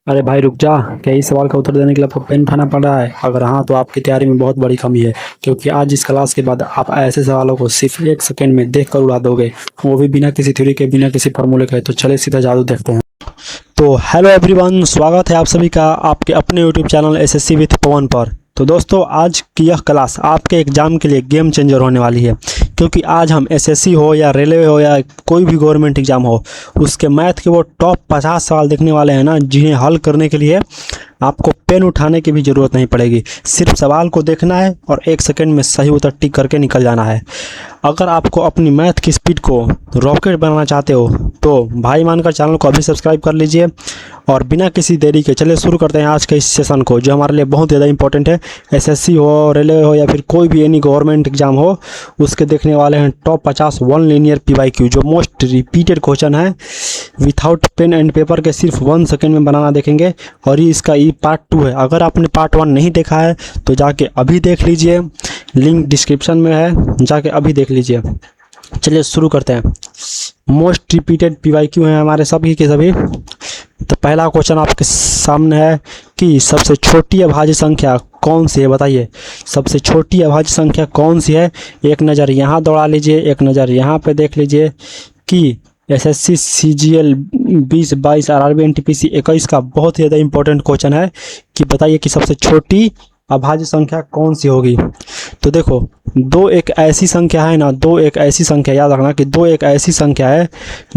अरे भाई रुक जा। क्या इस सवाल का उत्तर देने के लिए आपको पेन उठाना पड़ रहा है? अगर हाँ तो आपकी तैयारी में बहुत बड़ी कमी है, क्योंकि आज इस क्लास के बाद आप ऐसे सवालों को सिर्फ 1 सेकंड में देख कर उड़ा दोगे, वो भी बिना किसी थ्योरी के, बिना किसी फॉर्मूले के। तो चले सीधा जादू देखते हैं। तो हेलो एवरीवन, स्वागत है आप सभी का आपके अपने यूट्यूब चैनल एसएससी विथ पवन पर। तो दोस्तों, आज की यह क्लास आपके एग्जाम के लिए गेम चेंजर होने वाली है, क्योंकि आज हम एसएससी हो या रेलवे हो या कोई भी गवर्नमेंट एग्जाम हो, उसके मैथ के वो टॉप 50 सवाल देखने वाले हैं ना, जिन्हें हल करने के लिए आपको पेन उठाने की भी ज़रूरत नहीं पड़ेगी। सिर्फ सवाल को देखना है और 1 सेकंड में सही उत्तर टिक करके निकल जाना है। अगर आपको अपनी मैथ की स्पीड को रॉकेट बनाना चाहते हो तो भाई मानकर चैनल को अभी सब्सक्राइब कर लीजिए। और बिना किसी देरी के चलिए शुरू करते हैं आज के इस सेशन को, जो हमारे लिए बहुत ज़्यादा इंपॉर्टेंट है। एसएससी हो, रेलवे हो या फिर कोई भी एनी गवर्नमेंट एग्जाम हो, उसके देखने वाले हैं टॉप 50 वन लीनियर पीवाईक्यू, जो मोस्ट रिपीटेड क्वेश्चन है। विथआउट पेन एंड पेपर के सिर्फ 1 सेकंड में बनाना देखेंगे। और ये इसका पार्ट 2 है। अगर आपने पार्ट 1 नहीं देखा है तो जाके अभी देख लीजिए, लिंक डिस्क्रिप्शन में है, जाके अभी देख लीजिए। चलिए शुरू करते हैं। मोस्ट रिपीटेड पीवाईक्यू हैं हमारे सभी के सभी। तो पहला क्वेश्चन आपके सामने है कि सबसे छोटी अभाज्य संख्या कौन सी है, बताइए। सबसे छोटी अभाज्य संख्या कौन सी है? एक नज़र यहाँ दौड़ा लीजिए, एक नज़र यहाँ पे देख लीजिए कि एसएससी सीजीएल 2022 आरआरबी एनटीपीसी 21 का बहुत ही ज़्यादा इंपॉर्टेंट क्वेश्चन है कि बताइए कि सबसे छोटी अभाज्य संख्या कौन सी होगी। तो देखो, दो एक ऐसी संख्या है ना, दो एक ऐसी संख्या, याद रखना कि दो एक ऐसी संख्या है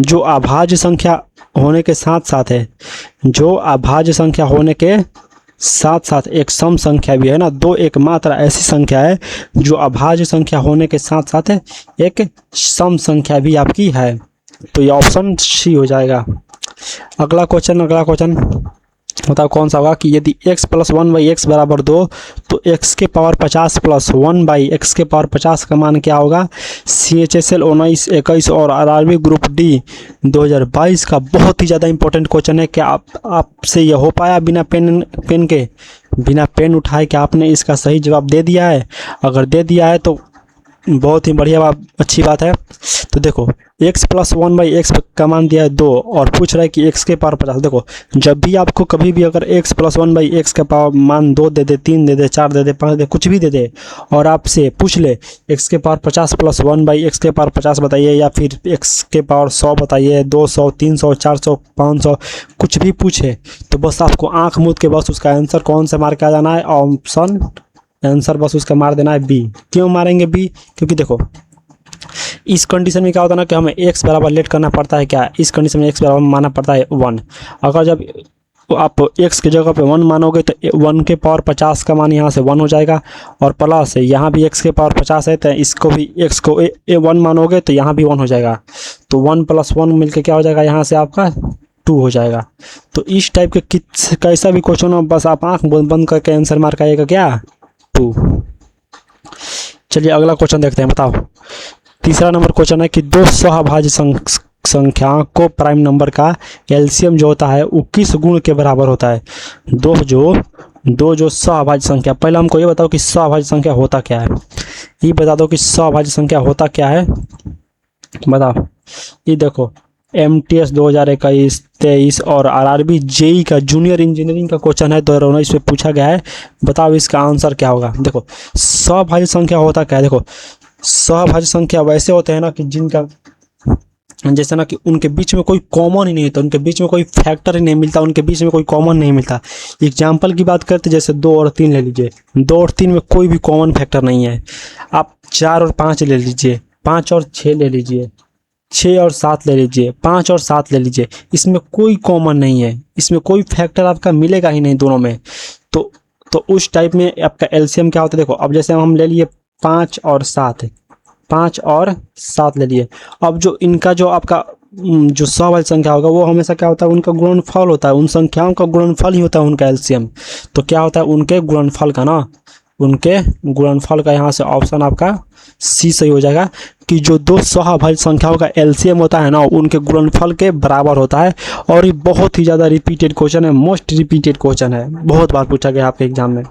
जो अभाज्य संख्या होने के साथ साथ है, जो अभाज्य संख्या होने के साथ साथ एक सम संख्या भी है ना। दो एक मात्र ऐसी संख्या है जो अभाज्य संख्या होने के साथ साथ एक सम संख्या भी आपकी है। तो ये ऑप्शन सी हो जाएगा। अगला क्वेश्चन बताओ कौन सा होगा कि यदि x + 1/x बराबर 2, तो x के पावर 50 + 1/x के पावर 50 का मान क्या होगा। CHSL 19 21 और आरआरबी ग्रुप डी 2022 का बहुत ही ज़्यादा इंपॉर्टेंट क्वेश्चन है। क्या आपसे ये हो पाया बिना बिना पेन उठाए? क्या आपने इसका सही जवाब दे दिया है? अगर दे दिया है तो बहुत ही बढ़िया बात, अच्छी बात है। तो देखो, x + 1/x का मान दिया है 2 और पूछ रहा है कि x के पावर 50। देखो, जब भी आपको कभी भी अगर x + 1/x का पावर मान 2 दे दे, 3 दे दे, 4 दे दे, 5 दे, कुछ भी दे दे, और आपसे पूछ ले x के पावर 50 + 1/x के पावर 50 बताइए, या फिर x के पावर 100 बताइए, 200, 300, 400, 500, कुछ भी पूछे, तो बस आपको आँख मूंद के बस उसका आंसर कौन सा मार के आ जाना है, ऑप्शन आंसर बस उसका मार देना है बी। क्यों मारेंगे बी? क्योंकि देखो, इस कंडीशन में क्या होता है ना कि हमें x बराबर लेट करना पड़ता है। क्या इस कंडीशन में x बराबर मानना पड़ता है 1। अगर जब आप x की जगह पे 1 मानोगे तो 1 के पावर 50 का मान यहाँ से 1 हो जाएगा, और प्लस यहाँ भी x के पावर 50 है तो इसको भी x को 1 मानोगे तो यहाँ भी 1 हो जाएगा। तो 1 + 1 मिलके क्या हो जाएगा, यहाँ से आपका 2 हो जाएगा। तो इस टाइप के कैसा भी क्वेश्चन हो, बस आप आँख बंद करके आंसर मार के आइएगा, क्या 2। चलिए अगला क्वेश्चन देखते हैं। बताओ, तीसरा नंबर क्वेश्चन है कि दो सहभाज्य संख्याओं को प्राइम नंबर का एलसीएम जो होता है वो किस गुण के बराबर होता है। दो जो सहभाज्य संख्या, पहले हमको ये बताओ कि सहभाज्य संख्या होता क्या है। ये बता दो कि सहभाज्य संख्या होता क्या है, बताओ। ये देखो, MTS 2021-23 और आरआरबी जेई का जूनियर इंजीनियरिंग का क्वेश्चन है 2019 में पूछा गया है। बताओ इसका आंसर क्या होगा। देखो, सहभाज्य संख्या होता क्या है। देखो, सहभाज्य संख्या वैसे होते हैं ना कि जिनका, जैसे ना कि उनके बीच में कोई कॉमन ही नहीं होता, उनके बीच में कोई फैक्टर ही नहीं मिलता, उनके बीच में कोई कॉमन नहीं मिलता। एग्जाम्पल की बात करते जैसे 2 और 3 ले लीजिए, 2 और 3 में कोई भी कॉमन फैक्टर नहीं है। आप 4 और 5 ले लीजिए, 5 और 6 ले लीजिए, 6 और 7 ले लीजिए, 5 और 7 ले लीजिए, इसमें कोई कॉमन नहीं है, इसमें कोई फैक्टर आपका मिलेगा ही नहीं दोनों में। तो उस टाइप में आपका एलसीएम क्या होता है। देखो, अब जैसे हम ले लिए 5 और 7, 5 और 7 ले लिए। अब जो इनका जो आपका जो सहभाज्य संख्या होगा वो हमेशा क्या होता है, उनका गुणनफल होता है, उन संख्याओं का गुणनफल ही होता है उनका एलसीएम। तो क्या होता है, उनके गुणनफल का ना, उनके गुणनफल का यहाँ से ऑप्शन आपका सी सही हो जाएगा कि जो दो सहभाज्य संख्याओं का एलसीएम होता है ना, उनके गुणनफल के बराबर होता है। और ये बहुत ही ज़्यादा रिपीटेड क्वेश्चन है, मोस्ट रिपीटेड क्वेश्चन है, बहुत बार पूछा गया आपके एग्जाम में।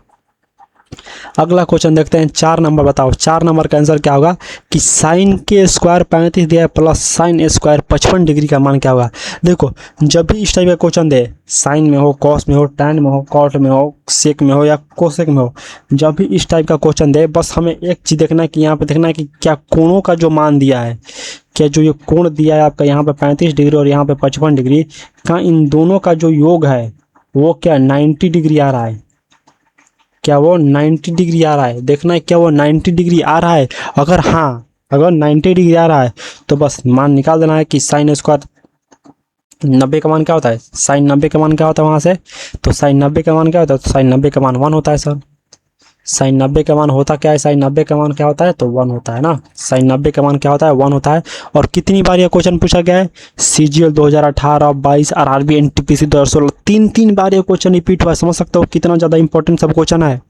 अगला क्वेश्चन देखते हैं 4 नंबर। बताओ 4 नंबर का आंसर क्या होगा कि साइन के स्क्वायर 35 दिया है प्लस साइन ए स्क्वायर 55 डिग्री का मान क्या होगा। देखो जब भी इस टाइप का क्वेश्चन दे, साइन में हो, कॉस में हो, टैन में हो, कॉट में हो, सेक में हो या कोसेक में हो, जब भी इस टाइप का क्वेश्चन दे बस हमें एक चीज़ देखना है कि यहाँ पे देखना है कि क्या कोणों का जो मान दिया है, क्या जो ये कोण दिया है आपका यहाँ पे 35 डिग्री और यहाँ पे 55 डिग्री का, इन दोनों का जो योग है वो क्या 90 डिग्री आ रहा है। क्या वो 90 डिग्री आ रहा है, देखना है क्या वो 90 डिग्री आ रहा है। अगर हाँ, अगर 90 डिग्री आ रहा है तो बस मान निकाल देना है कि साइन स्क्वायर 90 का मान क्या होता है, साइन 90 का मान क्या होता है वहाँ से, तो साइन 90 का मान क्या होता है, तो साइन 90 का मान 1 होता है सर। साइन 90 का मान होता क्या है, साइन 90 का मान क्या होता है, तो 1 होता है ना। साइन 90 का मान क्या होता है, 1 होता है। और कितनी बार यह क्वेश्चन पूछा गया है, CGL 2018, 22, RRB, NTPC 2016, 3 बार ये क्वेश्चन रिपीट हुआ है। समझ सकते हो कितना ज़्यादा इंपॉर्टेंट सब क्वेश्चन है,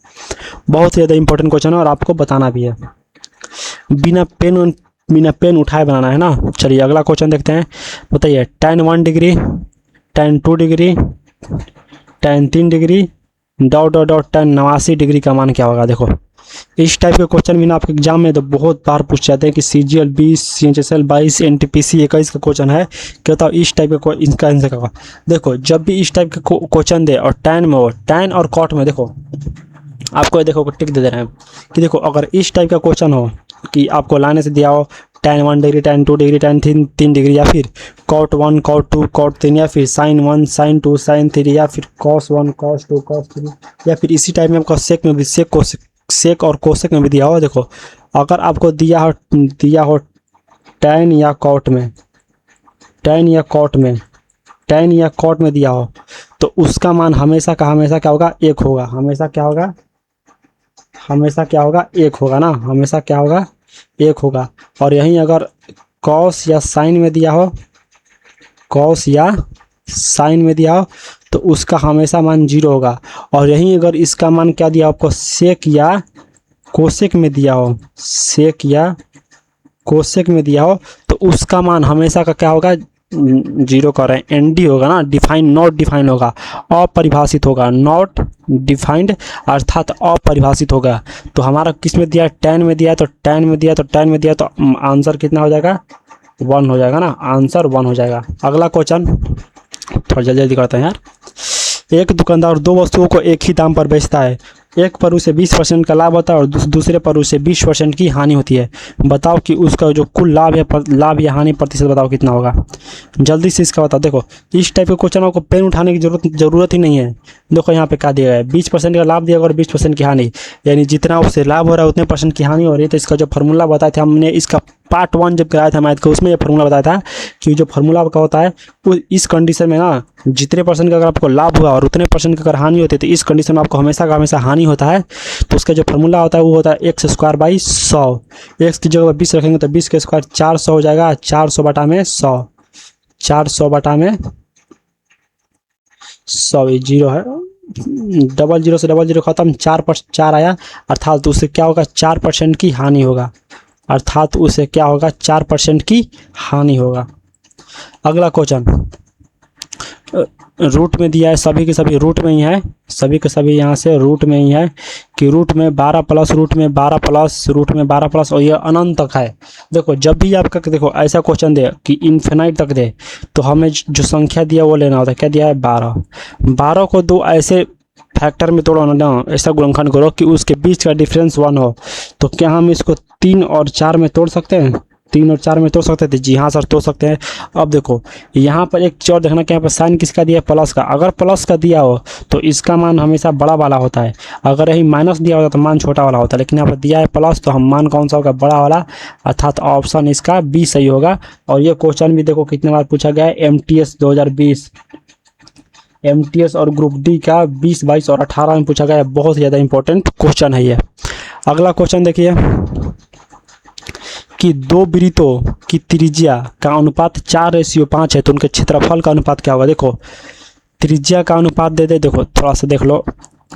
बहुत ज़्यादा इंपॉर्टेंट क्वेश्चन है और आपको बताना भी है। बिना पेन उठाए बनाना है ना। चलिए अगला क्वेश्चन देखते हैं। बताइए tan 1 degree, tan 2 degree, tan 3 degree, dot dot dot tan 89 degree का मान क्या होगा। देखो इस टाइप के क्वेश्चन भी ना आपके एग्जाम में तो बहुत बार पूछ जाते हैं कि CGL 20, CHSL 22, NTPC 21 का क्वेश्चन है, क्या बताओ इस टाइप का इसका आंसर क्या होगा। देखो जब भी इस टाइप के क्वेश्चन दे और टैन में हो, टैन और कॉट में, देखो आपको देखो टिक दे रहे हैं कि देखो अगर इस टाइप का क्वेश्चन हो कि आपको लाने से दिया हो tan 1 degree, tan 2 degree, tan 3 degree, या फिर cot 1, cot 2, cot 3, या फिर sin 1, sin 2, sin 3, या फिर cos 1, cos 2, cos 3, या फिर इसी टाइप में आपको सेक में भी सेक और कोसेक में भी दिया हो। देखो अगर आपको दिया हो tan या cot में, tan या cot में दिया हो तो उसका मान हमेशा का हमेशा क्या होगा, 1 होगा। हमेशा क्या होगा, 1 होगा ना। हमेशा क्या होगा, 1 होगा। और यहीं अगर कॉस या साइन में दिया हो, तो उसका हमेशा मान 0 होगा। और यहीं अगर इसका मान क्या दिया आपको, सेक या कोसेक में दिया हो, तो उसका मान हमेशा का क्या होगा, 0 कर रहे हैं, ND होगा ना, डिफाइंड नॉट डिफाइंड होगा, अपरिभाषित होगा, नॉट डिफाइंड अर्थात अपरिभाषित होगा। तो हमारा किस में दिया है, tan में दिया है, तो tan में दिया तो आंसर कितना हो जाएगा, 1 हो जाएगा ना, आंसर 1 हो जाएगा। अगला क्वेश्चन थोड़ा जल्दी करते हैं यार। एक दुकानदार 2 वस्तुओं को एक ही दाम पर बेचता है, एक पर उसे 20% का लाभ होता है और दूसरे पर उसे 20% की हानि होती है। बताओ कि उसका जो कुल लाभ या हानि प्रतिशत बताओ कितना होगा। जल्दी से इसका बताओ। देखो इस टाइप के क्वेश्चन आपको पेन उठाने की जरूरत ही नहीं है। देखो यहाँ पे क्या दिया गया है, 20% का लाभ दिया गया और 20% की हानि, यानी जितना उससे लाभ हो रहा है उतने % की हानि हो रही है। तो इसका जो फार्मूला बताया था हमने, इसका पार्ट 1 जब कराया था मैथ को, उसमें ये फार्मूला बताया था कि जो फार्मूला का होता है वो इस कंडीशन में ना, जितने % का अगर आपको लाभ हुआ और उतने % का अगर हानि होती है तो इस कंडीशन में आपको हमेशा का हमेशा हानि होता है। तो उसका जो फार्मूला होता है वो होता है x²/100। x की जगह 20 रखेंगे तो 20 का स्क्वायर 400 हो जाएगा, 400 बटा में 100, 400 बटा में 100, ये 0 है, 00 से 00 खत्म, 4 पर 4 आया, अर्थात उससे क्या होगा, 4% की हानि होगा। 4% की हानि होगा। अगला क्वेश्चन रूट में दिया है, सभी के सभी रूट में ही है, सभी के सभी यहाँ से रूट में ही है कि रूट में 12 प्लस रूट में 12 प्लस रूट में 12 प्लस, और ये अनंत तक है। देखो जब भी आपका देखो ऐसा क्वेश्चन दे कि इन्फिनाइट तक दे तो हमें जो संख्या दिया वो लेना होता है। क्या दिया है, 12 को 2 ऐसे फैक्टर में तोड़ो ना, ऐसा गुणनखंड करो कि उसके बीच का डिफरेंस 1 हो। तो क्या हम इसको 3 और 4 में तोड़ सकते हैं, 3 और 4 में तोड़ सकते थे, जी हाँ सर तोड़ सकते हैं। अब देखो यहाँ पर एक चीज और देखना कि यहाँ पर साइन किसका दिया है, प्लस का। अगर प्लस का दिया हो तो इसका मान हमेशा बड़ा वाला होता है, अगर यही माइनस दिया होता तो मान छोटा वाला होता है, लेकिन यहाँ पर दिया है प्लस तो हम मान कौन सा होगा, बड़ा वाला, अर्थात ऑप्शन इसका बी सही होगा। और ये क्वेश्चन भी देखो कितने बार पूछा गया है, MTS 2020, MTS और ग्रुप डी का 20, 22 और 18 में पूछा गया है। बहुत ज़्यादा इंपॉर्टेंट क्वेश्चन है ये। अगला क्वेश्चन देखिए कि 2 वृत्तों की त्रिज्या का अनुपात 4:5 है तो उनके क्षेत्रफल का अनुपात क्या होगा। देखो त्रिज्या का अनुपात दे दे, देखो थोड़ा सा देख लो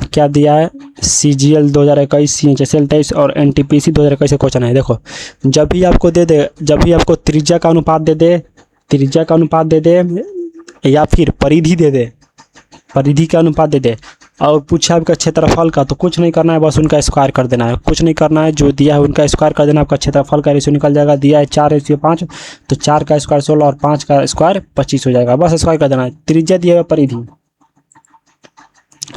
क्या दिया है, CGL 2021, CHSL 23 और NTPC 2021 का क्वेश्चन है। देखो जब भी आपको दे दे, जब भी आपको त्रिज्या का अनुपात दे दे, या फिर परिधि दे दे, परिधि का अनुपात दे दे, और पूछा आपका क्षेत्रफल का, तो कुछ नहीं करना है, बस उनका स्क्वायर कर देना है, कुछ नहीं करना है, जो दिया है उनका स्क्वायर कर देना, आपका क्षेत्रफल का रेशियो निकल जाएगा। दिया है 4:5, तो 4 का स्क्वायर 16 और 5 का स्क्वायर 25 हो जाएगा, बस स्क्वायर कर देना है। त्रिज्या दिया है परिधि,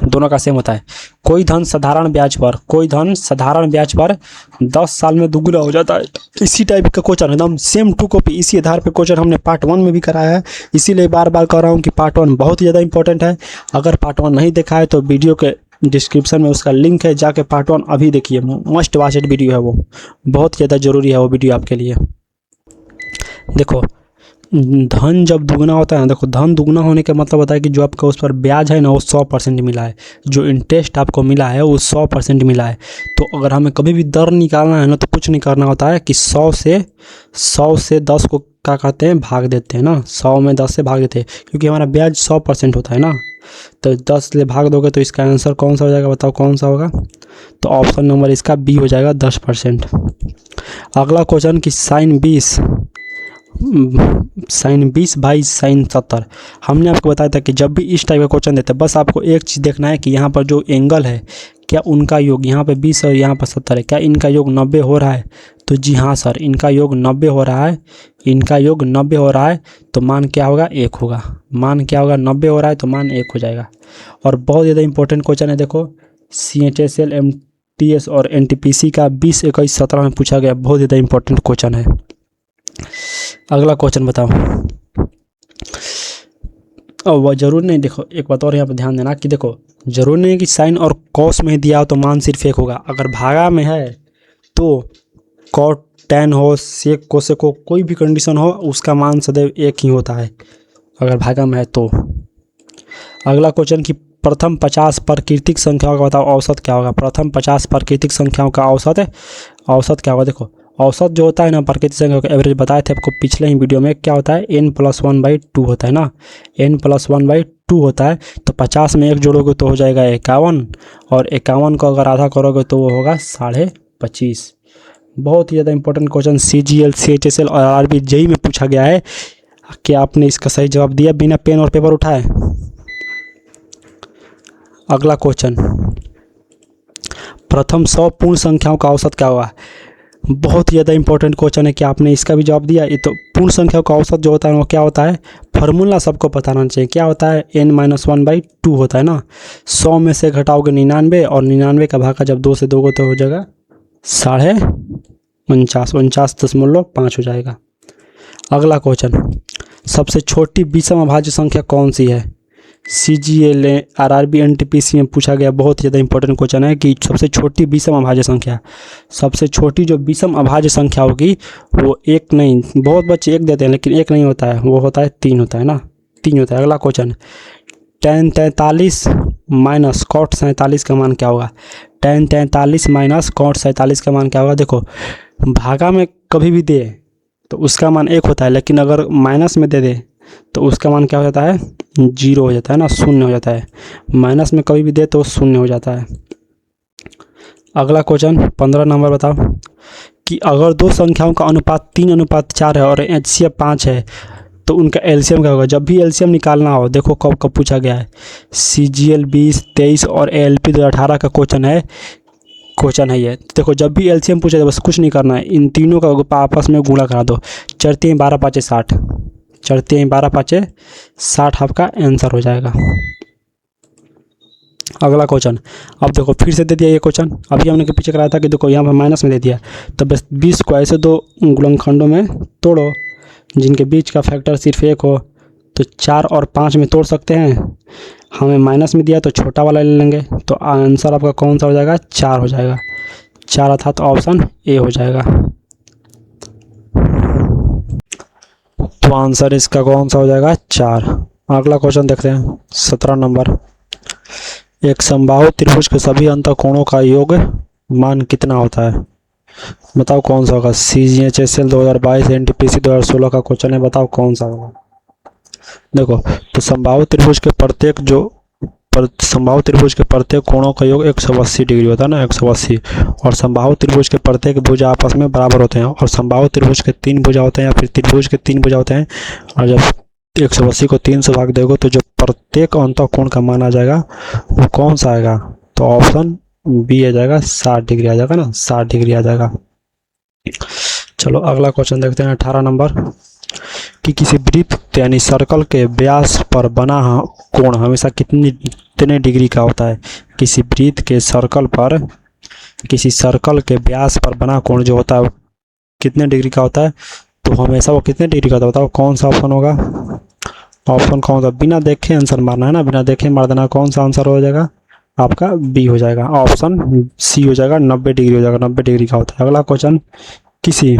दोनों का सेम होता है। कोई धन साधारण ब्याज पर 10 साल में दुगुना हो जाता है। इसी टाइप का क्वेश्चन एकदम सेम टू कॉपी, इसी आधार पे क्वेश्चन हमने पार्ट 1 में भी कराया है, इसीलिए बार बार कह रहा हूँ कि पार्ट 1 बहुत ही ज़्यादा इंपॉर्टेंट है। अगर पार्ट 1 नहीं देखा है तो वीडियो के डिस्क्रिप्शन में उसका लिंक है, जाके पार्ट 1 अभी देखिए, मस्ट वॉचेड वीडियो है वो, बहुत ज़्यादा ज़रूरी है वो वीडियो आपके लिए। देखो धन जब दुगना होता है ना, देखो धन दुगना होने का मतलब होता है कि जो आपका उस पर ब्याज है ना वो 100% मिला है, जो इंटरेस्ट आपको मिला है वो 100% मिला है। तो अगर हमें कभी भी दर निकालना है ना, तो कुछ नहीं करना होता है कि 100 से 10 को क्या कहते हैं, भाग देते हैं ना, 100 में 10 से भाग देते हैं, क्योंकि हमारा ब्याज 100% होता है ना। तो 10 से भाग दोगे तो इसका आंसर कौन सा हो जाएगा, बताओ कौन सा होगा। तो ऑप्शन नंबर इसका बी हो जाएगा, 10%। अगला क्वेश्चन कि साइन 20 बाई साइन 70। हमने आपको बताया था कि जब भी इस टाइप का क्वेश्चन देते हैं, बस आपको एक चीज़ देखना है कि यहाँ पर जो एंगल है, क्या उनका योग, यहाँ पे 20 और यहाँ पर 70 है, क्या इनका योग 90 हो रहा है। तो जी हाँ सर, इनका योग 90 हो रहा है, इनका योग 90 हो रहा है, तो मान क्या होगा, 1 होगा। मान क्या होगा, 90 हो रहा है तो मान 1 हो जाएगा। और बहुत ज़्यादा इंपॉर्टेंट क्वेश्चन है, देखो CHSL MTS और NTPC का 20, 21, 17 में पूछा गया, बहुत ज़्यादा इंपॉर्टेंट क्वेश्चन है। अगला क्वेश्चन बताओ। और वह जरूर नहीं, देखो एक बात और यहाँ पर ध्यान देना कि देखो जरूर नहीं है कि साइन और कॉस में दिया हो तो मान सिर्फ 1 होगा। अगर भागा में है तो कॉट, टैन हो, सेक, कोसेक हो, कोई भी कंडीशन हो, उसका मान सदैव 1 ही होता है अगर भागा में है तो। अगला क्वेश्चन कि प्रथम 50 प्राकृतिक संख्याओं का बताओ औसत क्या होगा। प्रथम 50 प्राकृतिक संख्याओं का औसत क्या होगा। देखो औसत जो होता है ना प्राकृतिक संख्या का एवरेज बताए थे आपको पिछले ही वीडियो में, क्या होता है, n+1/2 होता है ना, n+1/2 होता है। तो 50 में 1 जोड़ोगे तो हो जाएगा 51, और 51 को अगर आधा करोगे तो वो होगा 25.5। बहुत ही ज़्यादा इंपॉर्टेंट क्वेश्चन CGL, CHSL और RRB JEE में पूछा गया है कि आपने इसका सही जवाब दिया बिना पेन और पेपर उठाए। अगला क्वेश्चन, प्रथम 100 पूर्ण संख्याओं का औसत क्या होगा। बहुत ही ज़्यादा इंपॉर्टेंट क्वेश्चन है कि आपने इसका भी जवाब दिया। ये तो पूर्ण संख्या का औसत जो होता है वो क्या होता है, फार्मूला सबको पता होना चाहिए, क्या होता है, n-1/2 होता है ना। 100 में से घटाओगे 99, और 99 का भागा जब 2 से दोगे तो हो जाएगा 49.5 हो जाएगा। अगला क्वेश्चन, सबसे छोटी विषम अभाज्य संख्या कौन सी है। CGL, RRB, NTPC में पूछा गया, बहुत ज़्यादा इंपॉर्टेंट क्वेश्चन है कि सबसे छोटी विषम अभाज्य संख्या, सबसे छोटी जो विषम अभाज्य संख्या होगी वो 1 नहीं, बहुत बच्चे 1 देते हैं लेकिन 1 नहीं होता है, वो होता है 3 होता है ना, 3 होता है। अगला क्वेश्चन, tan 43 माइनस cot 47 का मान क्या होगा। tan 43 माइनस cot 47 का मान क्या होगा। देखो भागा में कभी भी दे तो उसका मान 1 होता है, लेकिन अगर माइनस में दे दे तो उसका मान क्या हो जाता है, 0 हो जाता है ना, 0 हो जाता है। माइनस में कभी भी दे तो 0 हो जाता है। अगला क्वेश्चन 15 नंबर बताओ कि अगर 2 संख्याओं का अनुपात 3:4 है और HCF 5 है तो उनका LCM क्या होगा। जब भी LCM निकालना हो, देखो कब पूछा गया है, CGL 20, 23 और ALP 2018 का क्वेश्चन है ये। देखो जब भी LCM पूछा जाए बस कुछ नहीं करना है, इन तीनों का आपस में गुणा करा दो, चढ़ते हैं 12 5 60, चढ़ते हैं 12 5 60 आपका आंसर हो जाएगा। अगला क्वेश्चन, अब देखो फिर से दे दिया ये क्वेश्चन, अभी हमने के पीछे कराया था कि देखो यहाँ पर माइनस में दे दिया, तो बस 20 को ऐसे 2 गुणनखंडों में तोड़ो जिनके बीच का फैक्टर सिर्फ 1 हो, तो 4 और 5 में तोड़ सकते हैं। हमें माइनस में दिया तो छोटा वाला ले लेंगे, तो आंसर आपका कौन सा हो जाएगा, 4 हो जाएगा। 4 अर्थात ऑप्शन ए हो जाएगा। तो आंसर इसका कौन सा हो जाएगा, 4। अगला क्वेश्चन देखते हैं 17 नंबर, एक समबाहु त्रिभुज के सभी अंतःकोणों का योग मान कितना होता है। बताओ कौन सा होगा। CGHSL 2022, NTPC 2016 का क्वेश्चन है, बताओ कौन सा होगा। देखो तो समबाहु त्रिभुज के प्रत्येक कोणों का योग 180 डिग्री होता है ना, 180। और समबाहु त्रिभुज के प्रत्येक भुजा आपस में बराबर होते हैं, और समबाहु त्रिभुज के 3 भुजा होते हैं या फिर त्रिभुज के 3 भुजा होते हैं, और जब 180 को 3 से भाग दोगे तो जो प्रत्येक अंतः कोण का मान आ जाएगा वो कौन सा आएगा, तो ऑप्शन बी आ जाएगा, 60 डिग्री आ जाएगा ना, 60 डिग्री आ जाएगा। चलो अगला क्वेश्चन देखते हैं 18 नंबर, कि किसी वृत्त यानी सर्कल के व्यास पर बना कोण हमेशा कितने डिग्री का होता है। किसी वृत्त के सर्कल पर, किसी सर्कल के व्यास पर बना कोण जो होता है कितने डिग्री का होता है, तो हमेशा वो कितने डिग्री का होता है, कौन सा ऑप्शन होगा, ऑप्शन कौन सा, बिना देखे आंसर मारना है ना, बिना देखे मार देना, कौन सा आंसर हो जाएगा आपका, बी हो जाएगा, ऑप्शन सी हो जाएगा, 90 डिग्री हो जाएगा, 90 डिग्री का होता है। अगला क्वेश्चन, किसी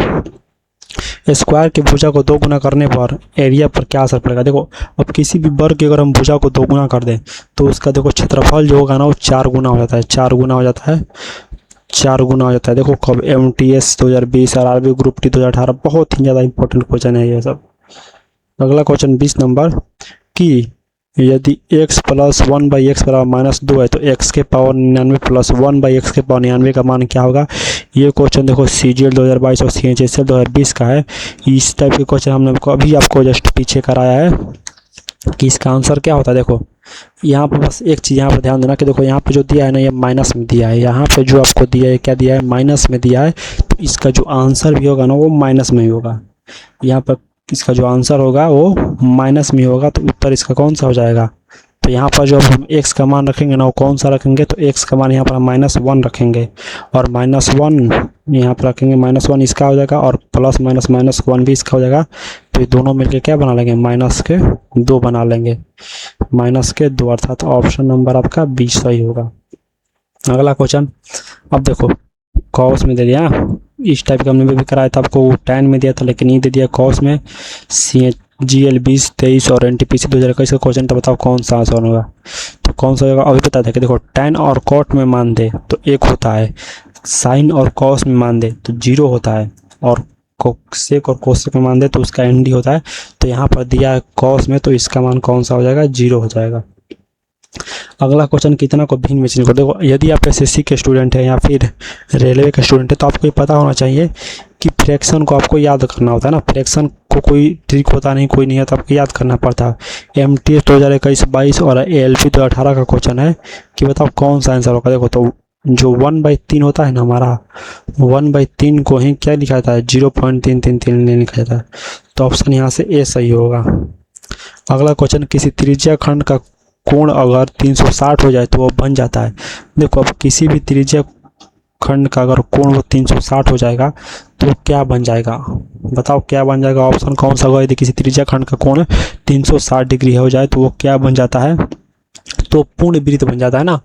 स्क्वायर की भुजा को 2 गुना करने पर एरिया पर क्या असर पड़ेगा। देखो अब किसी भी वर्ग की अगर हम भुजा को 2 गुना कर दें तो उसका देखो क्षेत्रफल जो होगा ना वो 4 गुना हो जाता है, 4 गुना हो जाता है, 4 गुना हो जाता है। देखो कब MTS 2020 और RRB ग्रुप डी 2018 बहुत ही ज़्यादा इंपॉर्टेंट क्वेश्चन है ये सब। अगला क्वेश्चन 20 नंबर, कि यदि x प्लस 1/x बराबर -2 है तो x के पावर 99 प्लस 1/x के पावर 99 का मान क्या होगा। ये क्वेश्चन देखो CGL 2022 और CHSL 2020 का है। इस टाइप के क्वेश्चन हमने अभी आपको जस्ट पीछे कराया है कि इसका आंसर क्या होता है। देखो यहाँ पर बस एक चीज़ यहाँ पर ध्यान देना कि देखो यहाँ पे जो दिया है ना ये माइनस में दिया है, यहाँ पे जो आपको दिया है क्या दिया है, माइनस में दिया है, तो इसका जो आंसर भी होगा ना वो माइनस में ही होगा। यहाँ पर इसका जो आंसर होगा वो माइनस में होगा, तो उत्तर इसका कौन सा हो जाएगा। तो यहाँ पर जो हम x का मान रखेंगे ना वो कौन सा रखेंगे, तो x का मान यहाँ पर हम -1 रखेंगे और -1 यहाँ पर रखेंगे, -1 इसका हो जाएगा और प्लस माइनस -1 भी इसका हो जाएगा। तो ये दोनों मिलके क्या बना लेंगे, -2 बना लेंगे, -2 अर्थात ऑप्शन नंबर आपका 20 सही होगा। अगला क्वेश्चन, अब देखो कॉस में दे दिया, इस टाइप का हमने भी कराया था आपको, tan में दिया था लेकिन ये दे दिया कॉस में। CGL 2023 और NTPC 2021 का क्वेश्चन, तो बताओ कौन सा आंसर होगा, तो कौन सा होगा अभी बता दें कि देखो tan और cot में मान दे तो 1 होता है, sin और cos में मान दे तो 0 होता है, और sec और cosec में मान दे तो उसका ND होता है। तो यहाँ पर दिया है cos में, तो इसका मान कौन सा हो जाएगा, 0 हो जाएगा। अगला क्वेश्चन, कितना को भिन्न में चेंज कर। देखो यदि आप SSC के स्टूडेंट हैं या फिर रेलवे के स्टूडेंट है तो आपको ये पता होना चाहिए कि फ्रैक्शन को आपको याद करना होता है ना, फ्रैक्शन को कोई ट्रिक होता नहीं, कोई नहीं है, तो आपको याद करना पड़ता है। MTS 2021-22 और ALP 2018 का क्वेश्चन है कि बताओ कौन सा आंसर होगा। देखो तो जो 1/3 होता है ना हमारा, 1/3 को ही क्या लिखा जाता है, 0.333 लिखा जाता है, तो ऑप्शन यहाँ से ए सही होगा। अगला क्वेश्चन, किसी त्रिज्या खंड का कोण अगर 360 हो जाए तो वो बन जाता है। देखो अब किसी भी त्रिज्या खंड का अगर कोण वो 360 हो जाएगा तो क्या बन जाएगा, बताओ क्या बन जाएगा, ऑप्शन कौन सा होगा। यदि किसी त्रिज्या खंड का कोण 360 डिग्री हो जाए तो वो क्या बन जाता है, तो पूर्ण वृत्त बन जाता है ना,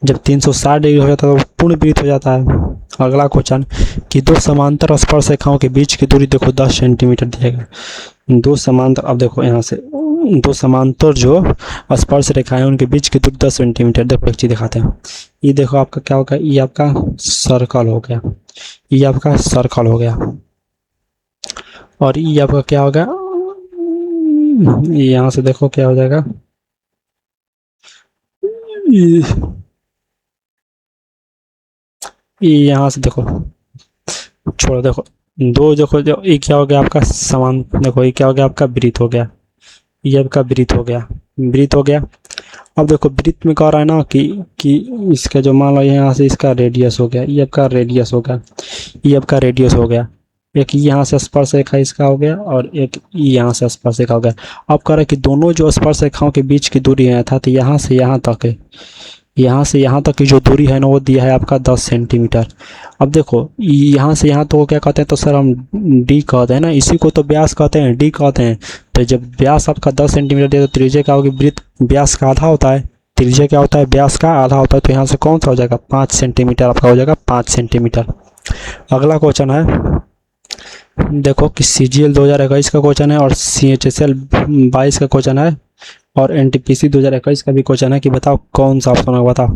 जब 360 डिग्री हो जाता है तो पूर्ण वृत्त हो जाता है। अगला क्वेश्चन, कि 2 समांतर स्पर्श रेखाओं के बीच की दूरी देखो 10 सेंटीमीटर दिएगा। 2 समांतर, अब देखो यहाँ से 2 समांतर जो स्पर्श रेखाएं उनके बीच की दूरी 10 सेंटीमीटर। देखो एक चीज दिखाते हैं, ये देखो आपका क्या होगा, ये आपका सर्कल हो गया, ये आपका सर्कल हो गया, और ये आपका क्या हो गया, यहाँ से देखो क्या हो जाएगा, यहाँ से देखो छोड़ो, देखो 2 देखो जो ये क्या हो गया आपका समान, देखो ये क्या हो गया आपका वृत्त हो गया, ये आपका वृत्त हो गया, वृत्त हो गया। अब देखो वृत्त में कह रहा है ना कि इसका जो मान लो यहाँ से इसका रेडियस हो गया, ये आपका रेडियस हो गया, ये आपका रेडियस हो गया, एक यहाँ से स्पर्श रेखा इसका हो गया और एक यहाँ से स्पर्श रेखा हो गया। अब कह रहा है कि दोनों जो स्पर्श रेखाओं के बीच की दूरी है अर्थात यहाँ से यहाँ तक है, यहाँ से यहाँ तक की जो दूरी है ना वो दिया है आपका 10 सेंटीमीटर। अब देखो यहाँ से यहाँ तो क्या कहते हैं, तो सर हम डी कहते हैं ना, इसी को तो व्यास कहते हैं, डी कहते हैं। तो जब व्यास आपका 10 सेंटीमीटर दिया तो त्रिज्या क्या होगी, वृत्त व्यास का आधा होता है, त्रिज्या क्या होता है, व्यास का आधा होता है, तो यहाँ से कौन सा हो जाएगा 5 सेंटीमीटर आपका हो जाएगा 5 सेंटीमीटर। अगला क्वेश्चन है देखो कि CGL 2021 का क्वेश्चन है और CHSL 22 का क्वेश्चन है और NTPC 2021 का भी क्वेश्चन है कि बताओ कौन सा ऑप्शन होगा। बताओ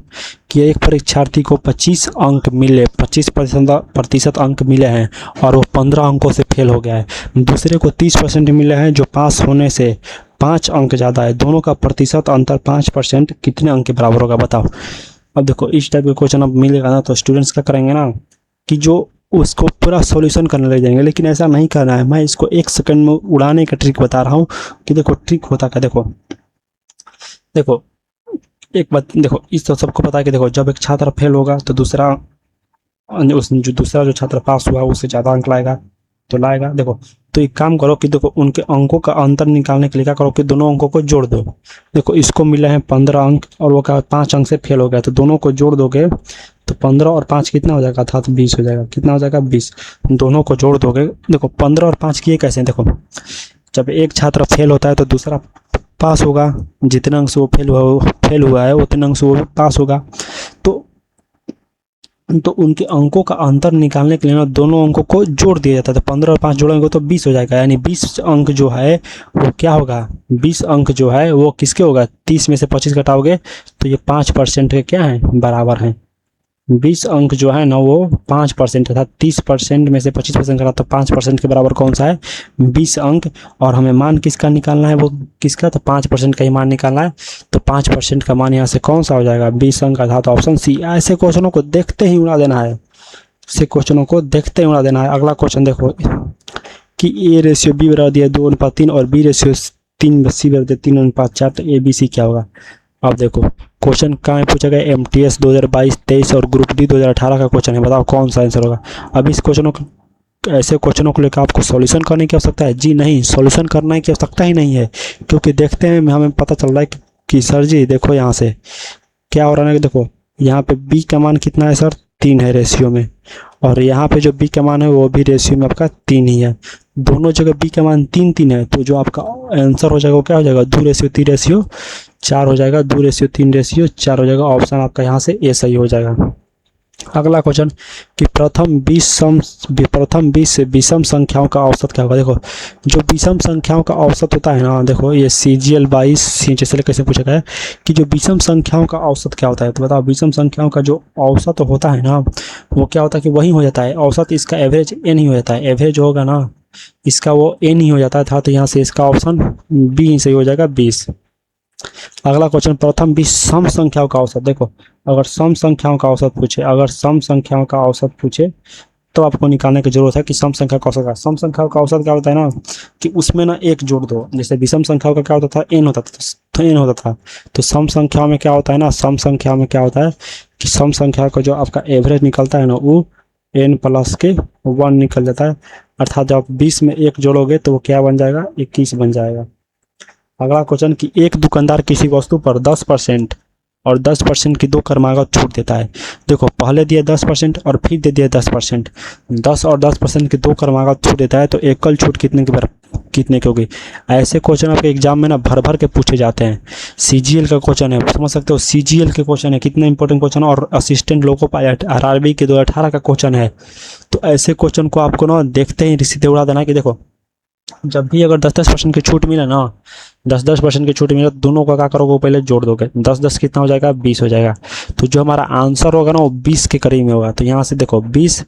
कि एक परीक्षार्थी को 25 अंक मिले, 25% अंक मिले हैं और वो 15 अंकों से फेल हो गया है, दूसरे को 30% मिले हैं जो पास होने से 5 अंक ज़्यादा है, दोनों का प्रतिशत अंतर 5% कितने अंक के बराबर होगा बताओ। अब देखो इस टाइप के क्वेश्चन अब मिलेगा ना तो स्टूडेंट्स क्या करेंगे ना कि जो उसको पूरा सॉल्यूशन करने लग जाएंगे, लेकिन ऐसा नहीं करना है। मैं इसको 1 सेकंड में उड़ाने का ट्रिक बता रहा हूँ कि देखो ट्रिक होता क्या। देखो देखो एक बात देखो, इस तो सबको पता है कि देखो जब एक छात्र फेल होगा तो दूसरा उस जो दूसरा जो छात्र पास हुआ उससे ज़्यादा अंक लाएगा, तो लाएगा। देखो तो एक काम करो कि देखो उनके अंकों का अंतर निकालने के लिए क्या करो कि दोनों अंकों को जोड़ दो। देखो इसको मिले हैं 15 अंक और वो क्या 5 अंक से फेल हो गया, तो दोनों को जोड़ दोगे तो 15 और 5 कितना हो जाएगा था, तो 20 हो जाएगा। कितना हो जाएगा 20। दोनों को जोड़ दोगे। देखो 15 और 5 किए कैसे हैं, देखो जब एक छात्र फेल होता है तो दूसरा पास होगा, जितने अंक से वो फेल हुआ है उतने अंक से वो पास होगा। तो उनके अंकों का अंतर निकालने के लिए ना दोनों अंकों को जोड़ दिया जाता है। तो 15 और 5 जोड़ेंगे तो 20 हो जाएगा, यानी 20 अंक जो है वो क्या होगा, 20 अंक जो है वो किसके होगा, 30 में से 25 घटाओगे तो ये 5% के क्या है, बराबर हैं। 20 अंक जो है ना वो 5% था, 30% में से 25% करा तो 5% के बराबर कौन सा है, 20 अंक। और हमें मान किसका निकालना है, वो किसका, तो 5% का ही मान निकालना है। तो 5% का मान यहाँ से कौन सा हो जाएगा, 20 अंक का था, तो ऑप्शन सी। ऐसे क्वेश्चनों को देखते ही उड़ा देना है, ऐसे क्वेश्चनों को देखते ही उड़ा देना है। अगला क्वेश्चन देखो कि ए रेशियो बी बराबर दिया 2:3 और बी रेशियो 3 सी बराबर दिया 3:4, तो ए बी सी क्या होगा। अब देखो क्वेश्चन कहाँ पूछा गया, एमटीएस 2022-23 और ग्रुप डी 2018 का क्वेश्चन है, बताओ कौन सा आंसर होगा। अब इस क्वेश्चनों को, ऐसे क्वेश्चनों को लेकर आपको सॉल्यूशन करने की आवश्यकता है, जी नहीं, सॉल्यूशन करने की आवश्यकता ही नहीं है। क्योंकि देखते हैं हमें पता चल रहा है कि सर जी देखो यहाँ से क्या हो रहा है, देखो यहाँ पे बी का मान कितना है सर, 3 है रेशियो में, और यहाँ पे जो बी का मान है वो भी रेशियो में आपका 3 ही है। दोनों जगह बी का मान 3 है, तो जो आपका आंसर हो जाएगा वो क्या हो जाएगा, 2:3:4 हो जाएगा, 2:3:4 हो जाएगा। ऑप्शन आपका यहाँ से ए सही हो जाएगा। अगला क्वेश्चन कि प्रथम 20 से विषम संख्याओं का औसत क्या होगा। देखो जो विषम संख्याओं का औसत होता है ना, देखो ये CGL 22 CHSL कैसे पूछा गया है कि जो विषम संख्याओं का औसत क्या होता है। तो बताओ विषम संख्याओं का जो औसत होता है ना वो क्या होता है कि वही हो जाता है औसत, इसका एवरेज n ही हो जाता है। एवरेज होगा ना इसका वो n ही हो जाता था, तो यहाँ से इसका ऑप्शन बी ही सही हो जाएगा, 20। अगला क्वेश्चन प्रथम 20 सम संख्याओं का औसत। देखो अगर सम संख्याओं का औसत पूछे, अगर सम संख्याओं का औसत पूछे तो आपको निकालने की जरूरत है कि सम संख्या का औसत का। सम संख्याओं का औसत क्या होता है ना कि उसमें ना एक जोड़ दो। जैसे विषम संख्याओं का क्या होता था, n होता था, तो n होता था। तो सम संख्याओं में क्या होता है ना, सम संख्याओं में क्या होता है कि सम संख्या का जो आपका एवरेज निकलता है ना वो n प्लस के 1 निकल जाता है। अर्थात जब 20 में 1 जोड़ोगे तो वो क्या बन जाएगा, 21 बन जाएगा। अगला क्वेश्चन कि एक दुकानदार किसी वस्तु पर 10% और 10% की 2 क्रमागत छूट देता है। देखो पहले दिया 10% और फिर दे दिया 10%, 10 और 10% की 2 क्रमागत छूट देता है, तो एकल छूट कितने की होगी। ऐसे क्वेश्चन आपके एग्जाम में ना भर भर के पूछे जाते हैं। CGL का क्वेश्चन है, समझ सकते हो, CGL के क्वेश्चन है, कितना इंपॉर्टेंट क्वेश्चन है। और असिस्टेंट लोको पायलट RRB के 2018 का क्वेश्चन है। तो ऐसे क्वेश्चन को आपको ना देखते ही सीधे उड़ा देना कि देखो जब भी अगर 10-10% की छूट मिले ना, 10-10% की छूट मिले, दोनों का क्या करोगे, पहले जोड़ दोगे। 10-10 कितना हो जाएगा, 20 हो जाएगा। तो जो हमारा आंसर होगा ना वो 20 के करीब में होगा। तो यहाँ से देखो 20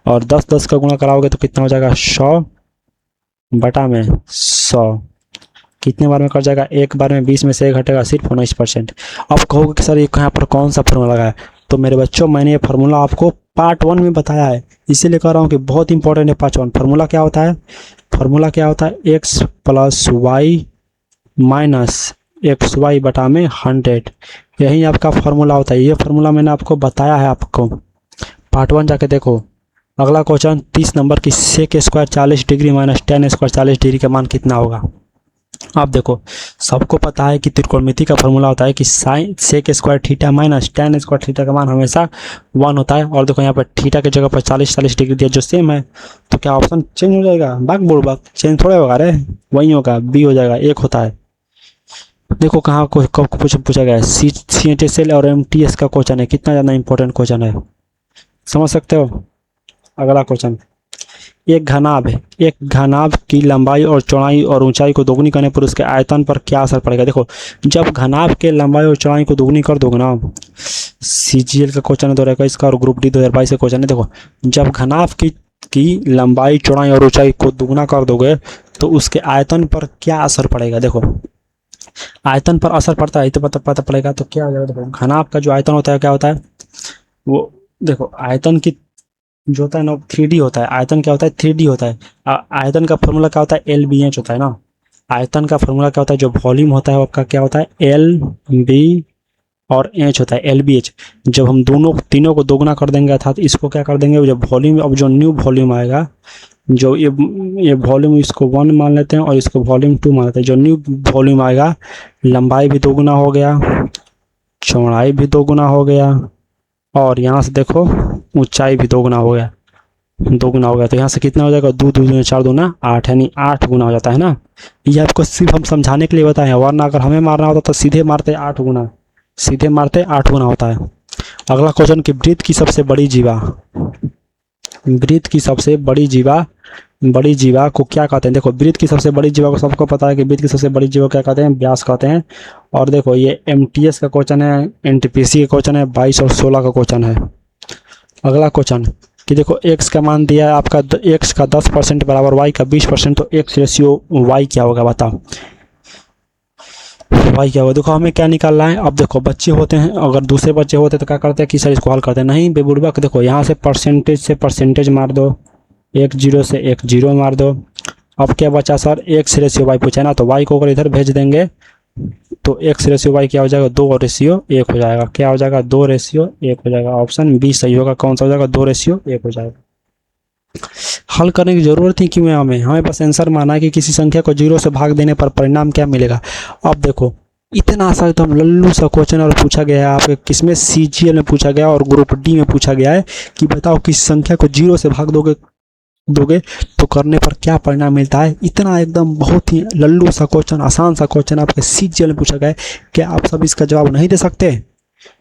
और 10-10 का गुणा कराओगे तो कितना हो जाएगा, 100/100। कितने बार में कट जाएगा, एक बार में। 20 में से 1 घटेगा, सिर्फ 19%। अब कहोगे कि सर ये यहाँ पर कौन सा फॉर्मूला लगा है, तो मेरे बच्चों मैंने ये फार्मूला आपको पार्ट 1 में बताया है, इसीलिए कह रहा हूँ कि बहुत इंपॉर्टेंट है पार्ट 1। फार्मूला क्या होता है, फार्मूला क्या होता है, x + y - xy/100, यही आपका फार्मूला होता है। ये फार्मूला मैंने आपको बताया है, आपको पार्ट 1 जाके देखो। अगला क्वेश्चन 30 नंबर की sec square 40 degree - tan square 40 degree का मान कितना होगा। आप देखो सबको पता है कि त्रिकोणमिति का फॉर्मूला होता है कि sine sec square theta minus tan square theta का मान हमेशा 1 होता है। और देखो यहाँ पर थीटा की जगह पर 40 डिग्री दिया जो सेम है, तो क्या ऑप्शन चेंज हो जाएगा, बाग चेंज थोड़ा होगा, अरे वही होगा, बी हो जाएगा, 1 होता है। देखो कहाँ कब पूछा गया है, CHSL और MTS का क्वेश्चन है, कितना ज़्यादा इंपॉर्टेंट क्वेश्चन है, समझ सकते हो। अगला क्वेश्चन, एक घनाभ की लंबाई और चौड़ाई और ऊंचाई को दोगुनी करने पर उसके आयतन पर क्या असर पड़ेगा। देखो जब घनाभ के लंबाई और चौड़ाई को दोगुनी कर दोगे ना, CGL का क्वेश्चन है 2021 का और ग्रुप डी 2022 का क्वेश्चन है। देखो जब घनाभ की लंबाई चौड़ाई और ऊंचाई को दोगुना कर दोगे तो उसके आयतन पर क्या असर पड़ेगा। देखो आयतन पर असर पड़ता है तो पता पड़ेगा, तो क्या हो जाएगा। देखो घनाभ का जो आयतन होता है क्या होता है वो, देखो आयतन की जो होता है ना 3D होता है, आयतन क्या होता है 3D होता है। आयतन का फॉर्मूला क्या होता है LBH होता है ना। आयतन का फॉर्मूला क्या होता है, जो वॉल्यूम होता है वो आपका क्या होता है LB और एच होता है LBH। जब हम दोनों तीनों को दोगुना कर देंगे अर्थात इसको क्या कर देंगे, जब वॉल्यूम, अब जो न्यू वॉल्यूम आएगा, जो ये वॉल्यूम इसको 1 मान लेते हैं और इसको वॉल्यूम 2 मान लेते हैं। जो न्यू वॉल्यूम आएगा, लंबाई भी दोगुना हो गया, चौड़ाई भी दोगुना हो गया, और यहाँ से देखो ऊंचाई भी दोगुना हो गया, दोगुना हो गया। तो यहाँ से कितना हो जाएगा, 2 दूनी 4 दूना 8, यानी 8 गुना हो जाता है ना। ये आपको सिर्फ हम समझाने के लिए बताए हैं, वरना अगर हमें मारना होता तो सीधे मारते 8 गुना, सीधे मारते 8 गुना होता है। अगला क्वेश्चन कि वृत्त की सबसे बड़ी जीवा, वृत्त की सबसे बड़ी जीवा को क्या कहते हैं। देखो वृत्त की सबसे बड़ी जीवा को सबको पता है कि वृत्त की सबसे बड़ी जीवा क्या कहते हैं, व्यास कहते हैं। और देखो ये MTS का क्वेश्चन है, NTPC का क्वेश्चन है, 22 और 16 का क्वेश्चन है। अगला क्वेश्चन कि देखो x का मान दिया है आपका, x का 10% बराबर y का 20%, तो x रेशियो y क्या होगा बताओ, y क्या होगा। देखो हमें क्या निकालना है, अब देखो बच्चे होते हैं, अगर दूसरे बच्चे होते तो क्या करते हैं कि सर इसको हल करते हैं, नहीं बेबुड़बक। देखो यहाँ से परसेंटेज से परसेंटेज मार दो, 1 0 से 1 0 मार दो। अब क्या बचा सर, x रेशियो y पूछा है ना, तो y को अगर इधर भेज देंगे तो x रेशियो y क्या हो जाएगा, 2 रेशियो 1 हो जाएगा। क्या हो जाएगा, 2 रेशियो 1 हो जाएगा। ऑप्शन बी सही होगा। कौन सा हो जाएगा, 2 रेशियो 1 हो जाएगा। हल करने की जरूरत ही क्यों है हमें बस आंसर माना है कि किसी संख्या को 0 से भाग देने पर परिणाम क्या मिलेगा। अब देखो इतना आसान एकदम लल्लू सा क्वेश्चन और पूछा गया है आपके किसमें, CGL में पूछा गया और ग्रुप D में पूछा गया है कि बताओ किस संख्या को 0 से भाग दोगे तो करने पर क्या परिणाम मिलता है। इतना एकदम बहुत ही लल्लू सा क्वेश्चन, आसान सा क्वेश्चन आपके CGL में पूछा गया है। क्या आप सब इसका जवाब नहीं दे सकते,